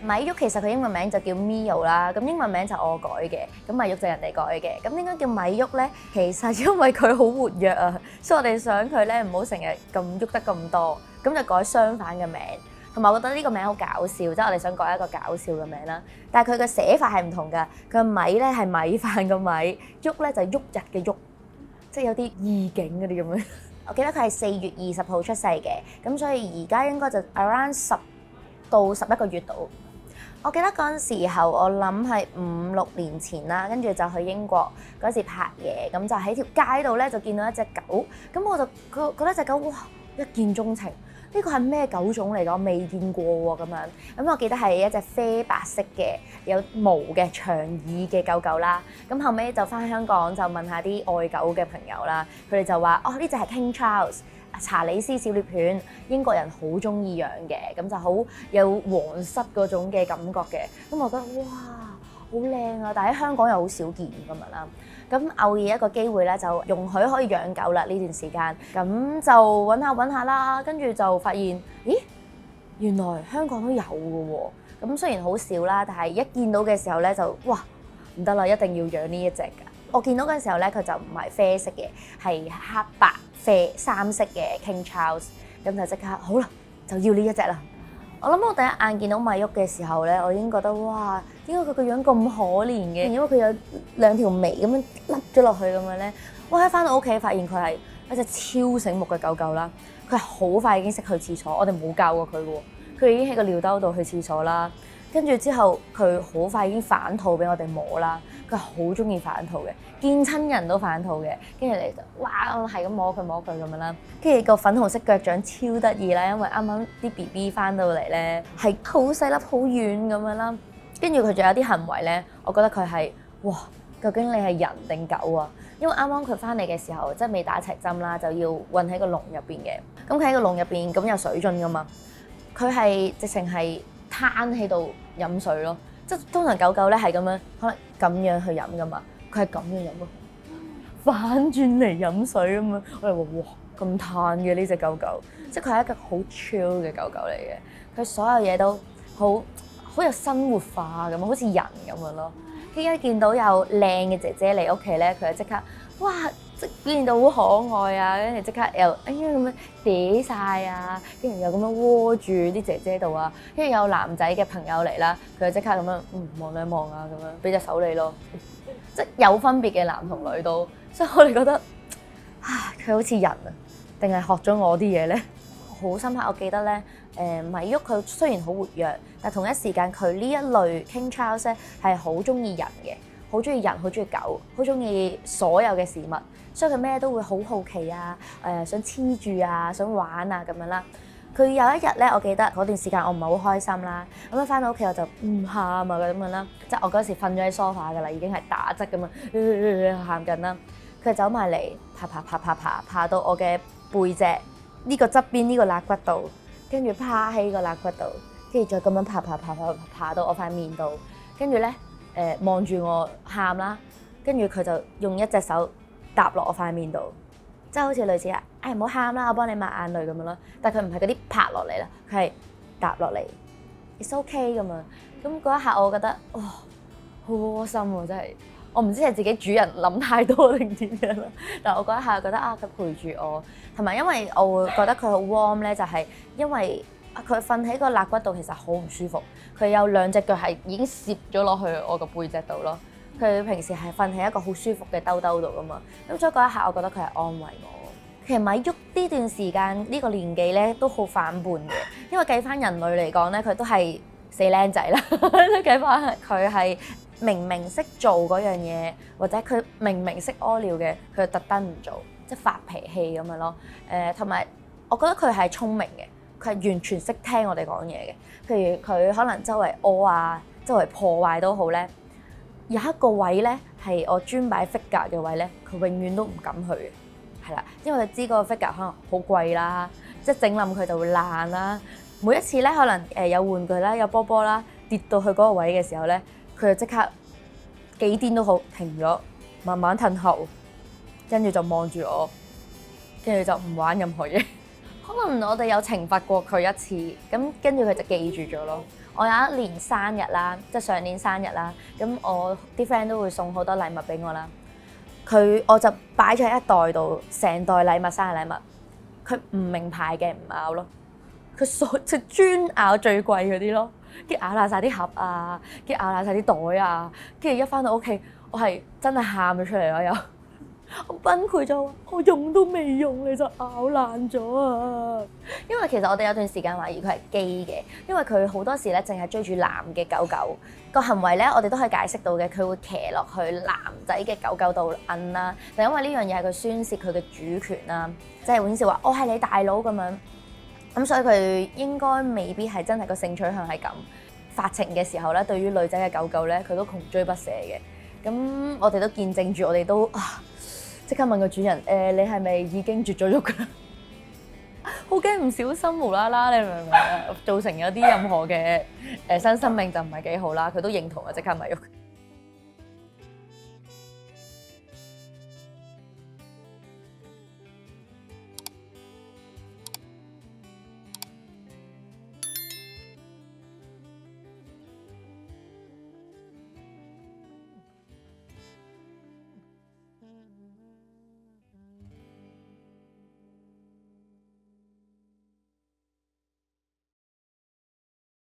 米郁其實佢英文名就叫 Mio 啦，咁英文名就我改嘅，咁米郁就人哋改嘅。咁點解叫米郁咧？其實因為佢好活躍啊，所以我哋想佢咧唔好成日咁喐得咁多，咁就改相反嘅名。同埋我覺得呢個名好搞笑，即係我哋想改一個搞笑嘅名啦。但係佢嘅寫法係唔同㗎，佢個米咧係米飯個米，郁咧就係旭日嘅郁，即係有啲意境嗰啲咁樣。我記得佢係4月20號出世嘅，咁所以而家應該就 around 10到11個月度。我記得嗰陣時候，我諗係5、6年前啦，跟住就去英國嗰時拍嘢，咁就喺條街度咧就見到一隻狗，咁我就覺得隻狗哇一見鐘情，呢個係咩狗種嚟㗎？我未見過喎咁樣。咁我記得係一隻啡白色嘅有毛嘅長耳嘅狗狗啦。咁後尾就翻香港就問下啲愛狗嘅朋友啦，佢哋就話：哦，呢隻係 King Charles。查理斯小獵犬，英國人好中意養嘅，咁就好有皇室嗰種嘅感覺嘅。咁我覺得哇，好靚啊！但喺香港又好少見咁樣啦。咁偶爾一個機會咧，就容許可以養狗啦呢段時間。咁就揾下啦，跟住就發現，咦，原來香港都有嘅喎。咁雖然好少啦，但係一見到嘅時候咧，就哇唔得啦，一定要養呢一隻㗎。我見到嗰陣時候咧，佢就唔係啡色嘅，係黑白啡三色嘅 King Charles， 咁就即刻好啦，就要呢一隻啦。我諗我第一眼見到米郁嘅時候咧，我已經覺得哇，點解佢個樣咁可憐嘅？因為佢有2條眉咁樣甩咗落去咁樣咧。哇！一返到屋企發現佢係一隻超醒目嘅狗狗啦，佢係好快已經識去廁所，我哋冇教過佢喎，佢已經喺個尿兜度去廁所啦。跟住之後，佢好快已經反肚俾我哋摸啦。佢好中意反肚嘅，見親人都反肚嘅。跟住你就哇，係咁摸佢咁樣啦。跟住個粉紅色腳掌超得意啦，因為啱啱啲 BB 翻到嚟咧，係好細粒、好軟咁樣啦。跟住佢仲有啲行為咧，我覺得佢係哇，究竟你係人定狗啊？因為啱啱佢翻嚟嘅時候，即係未打齊針啦，就要韞喺個籠入邊嘅。咁佢喺個籠入邊，咁有水樽噶嘛，佢係直情係攤喺度飲水咯，即係通常狗咧係咁樣，可能咁樣去飲噶嘛，佢係咁樣飲咯，反轉嚟飲水咁樣。我哋話哇，咁嘆嘅呢隻狗狗，即係佢係一個好 chill 嘅狗狗嚟嘅，佢所有嘢都好有生活化咁，好似人咁樣咯。一見到有靚嘅姐姐嚟屋企咧，佢就即刻哇！即表現到好可愛啊，跟住即刻又哎呀咁樣嗲曬啊，跟住又咁樣窩住啲姐姐度啊，跟住有男仔嘅朋友嚟啦，佢就即刻咁樣望兩望啊，咁樣俾隻手你咯，即有分別嘅男同女都，所以我哋覺得啊，佢好似人啊，定係學咗我啲嘢咧？好深刻，我記得咧，米郁佢雖然好活躍，但同一時間佢呢一類 King Charles 咧係好中意人嘅，好中意人，好中意狗，好中意所有嘅事物，所以佢咩都會好好奇啊，想黐住啊，想玩啊咁樣啦。佢有一日咧，我記得嗰段時間我唔係好開心啦，咁樣翻到屋企我就喊啊咁樣啦，即係我嗰時瞓咗喺 sofa 㗎啦，已經係打側咁樣喊緊啦。佢走埋嚟爬到我嘅背脊呢個側邊呢個肋骨度，跟住趴喺個肋骨度，跟住再咁樣爬到我塊面度，跟住咧望住我喊啦，跟住佢就用一隻手搭落我塊面度，即係好似類似唔好喊啦，我幫你抹眼淚咁樣咯。但係佢唔係嗰啲拍落嚟啦，佢係搭落嚟 ，it's okay 咁樣。咁嗰一下我覺得哇，好窩心喎，真係。我唔知係自己主人諗太多定點樣啦，但係我嗰一下覺得佢陪住我，同埋因為我會覺得佢好 warm 咧，就係因為佢瞓喺個肋骨度其實好唔舒服，佢有2隻腳係已經攝咗落去我個背脊度咯。佢平時係瞓喺一個好舒服嘅兜兜度噶嘛，咁所以嗰一下我覺得佢係安慰我。其實米郁呢段時間呢個年紀咧都好反叛嘅，因為計翻人類嚟講咧，佢都係死僆仔啦，計翻佢係。明明識做嗰樣嘢，或者佢明明識屙尿嘅，佢特登唔做，即係發脾氣咁樣咯。同埋我覺得佢係聰明嘅，佢係完全識聽我哋講嘢嘅。譬如佢可能周圍屙啊，周圍破壞都好咧，有一個位咧係我專擺 figure 嘅位咧，佢永遠都唔敢去嘅，係啦，因為佢知嗰個 figure 可能好貴啦，即係整冧佢就會爛啦。每一次咧，可能有玩具啦，有波波啦，跌到去嗰個位嘅時候咧。佢就即刻幾癲都好停咗，慢慢褪後，跟住就望住我，跟住就唔玩任何嘢。可能我哋有懲罰過佢一次，咁跟住佢就記住咗咯。我有一年生日啦，即係上年生日啦，咁我啲 friend 都會送好多禮物俾我啦。我就擺咗喺一袋度，成袋禮物生日禮物。佢唔名牌嘅唔咬咯，佢專咬最貴嗰啲咯，跟住咬爛晒啲盒啊，跟住咬爛晒啲袋啊，跟住一翻到屋企，我係真係喊咗出嚟咯又。我崩潰咗，我用都未用你就咬爛咗啊！因為其實我哋有段時間懷疑佢係基嘅，因為佢好多時咧淨係追住男嘅狗狗個行為咧，我哋都可以解釋到嘅，佢會騎落去男仔嘅狗狗度摁啦，就因為呢樣嘢係佢宣泄佢嘅主權啦，即係顯示話我係你大佬咁樣，咁所以佢應該未必係真係個性取向係咁。發情嘅時候咧，對於女仔嘅狗狗咧，佢都窮追不捨嘅。咁我哋都見證住，我哋都即刻問個主人，你係咪已經絕咗育㗎啦？好驚唔小心無啦啦，你明唔明啊？造成有啲任何嘅新生命就唔係幾好啦。佢都認同啊，即刻咪育。